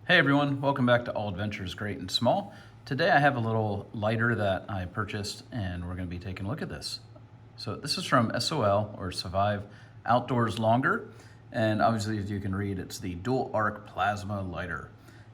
Hey everyone, welcome back to All Adventures Great and Small. Today I have a little lighter that I purchased and we're going to be taking a look at this. So this is from SOL, or Survive Outdoors Longer, and obviously as you can read, it's the Dual Arc Plasma Lighter.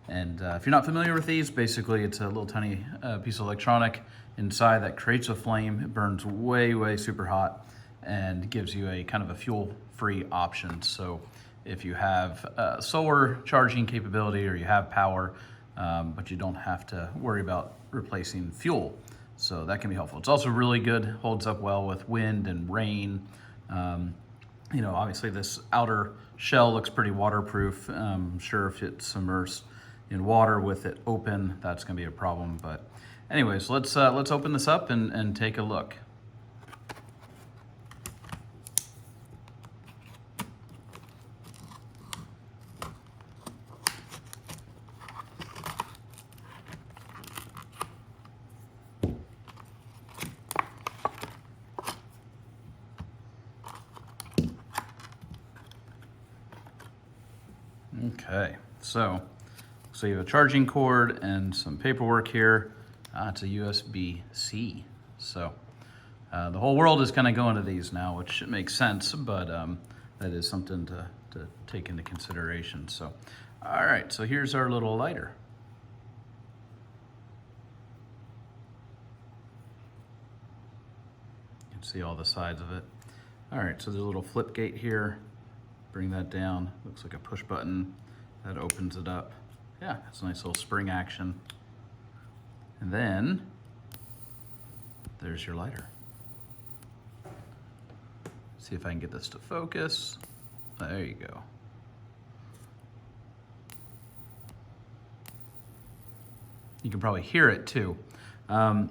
And if you're not familiar with these, basically it's a little tiny piece of electronic inside that creates a flame. It burns way super hot and gives you a kind of a fuel-free option. So if you have solar charging capability or you have power, but you don't have to worry about replacing fuel. So that can be helpful. It's also really good, holds up well with wind and rain. You know, obviously this outer shell looks pretty waterproof. I'm sure if it's immersed in water with it open, that's gonna be a problem. But anyways, let's open this up and take a look. Okay, so you have a charging cord and some paperwork here. It's a USB-C. So the whole world is kind of going to these now, which makes sense, but that is something to take into consideration. So, all right, so here's our little lighter. You can see all the sides of it. All right, so there's a little flip gate here. Bring that down, looks like a push button that opens it up. Yeah, it's a nice little spring action. And then there's your lighter. See if I can get this to focus. There you go. You can probably hear it too. I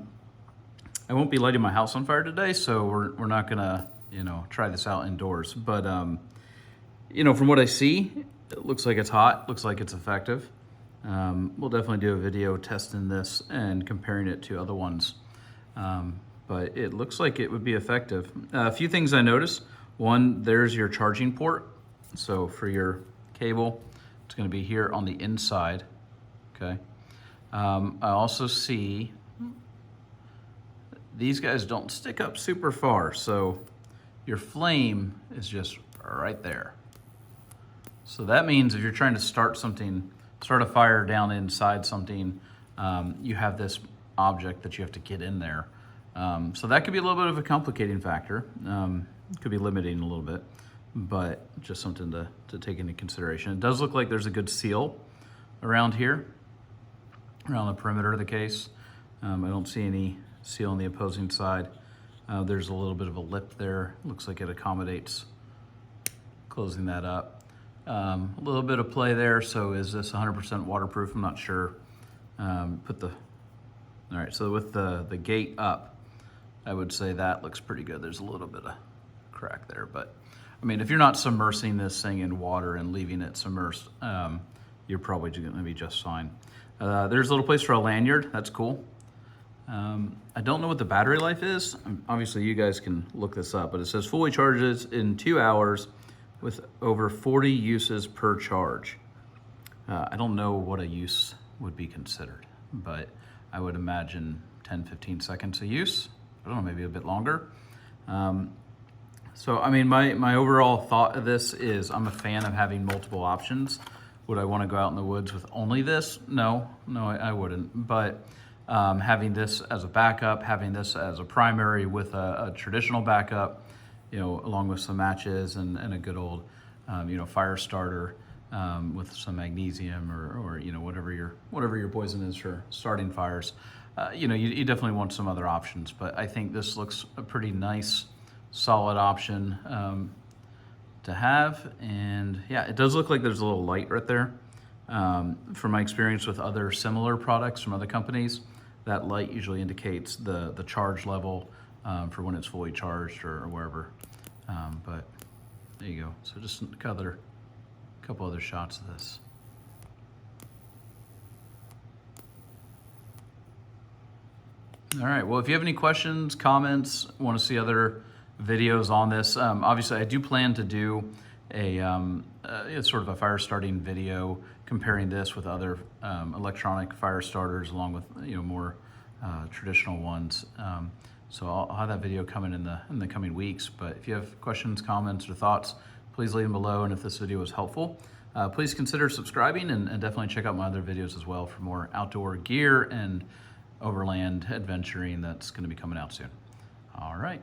won't be lighting my house on fire today, so we're not gonna, try this out indoors. But from what I see, it looks like it's hot, looks like it's effective. We'll definitely do a video testing this and comparing it to other ones. But it looks like it would be effective. A few things I noticed. One, there's your charging port. So for your cable, it's gonna be here on the inside, okay? I also see these guys don't stick up super far, so your flame is just right there. So that means if you're trying to start a fire down inside something, you have this object that you have to get in there. So that could be a little bit of a complicating factor. Could be limiting a little bit, but just something to take into consideration. It does look like there's a good seal around here, around the perimeter of the case. I don't see any seal on the opposing side. There's a little bit of a lip there. Looks like it accommodates closing that up. A little bit of play there. So is this 100% waterproof? I'm not sure. All right, so with the gate up, I would say that looks pretty good. There's a little bit of crack there, but I mean, if you're not submersing this thing in water and leaving it submersed, you're probably gonna be just fine. There's a little place for a lanyard. That's cool. I don't know what the battery life is. Obviously you guys can look this up, but it says fully charges in 2 hours with over 40 uses per charge. I don't know what a use would be considered, but I would imagine 10-15 seconds a use. I don't know, maybe a bit longer. So I mean, my overall thought of this is I'm a fan of having multiple options. Would I want to go out in the woods with only this? No, I wouldn't. But having this as a backup, having this as a primary with a traditional backup, along with some matches and a good old, fire starter with some magnesium or whatever your poison is for starting fires. You definitely want some other options, but I think this looks a pretty nice, solid option to have. And yeah, it does look like there's a little light right there. From my experience with other similar products from other companies, that light usually indicates the charge level for when it's fully charged or wherever. But there you go. So just a couple other shots of this. All right, well, if you have any questions, comments, want to see other videos on this, obviously I do plan to do a it's sort of a fire starting video comparing this with other electronic fire starters, along with more traditional ones. So I'll have that video coming in the coming weeks. But if you have questions, comments, or thoughts, please leave them below. And if this video was helpful, please consider subscribing and definitely check out my other videos as well for more outdoor gear and overland adventuring that's going to be coming out soon. All right.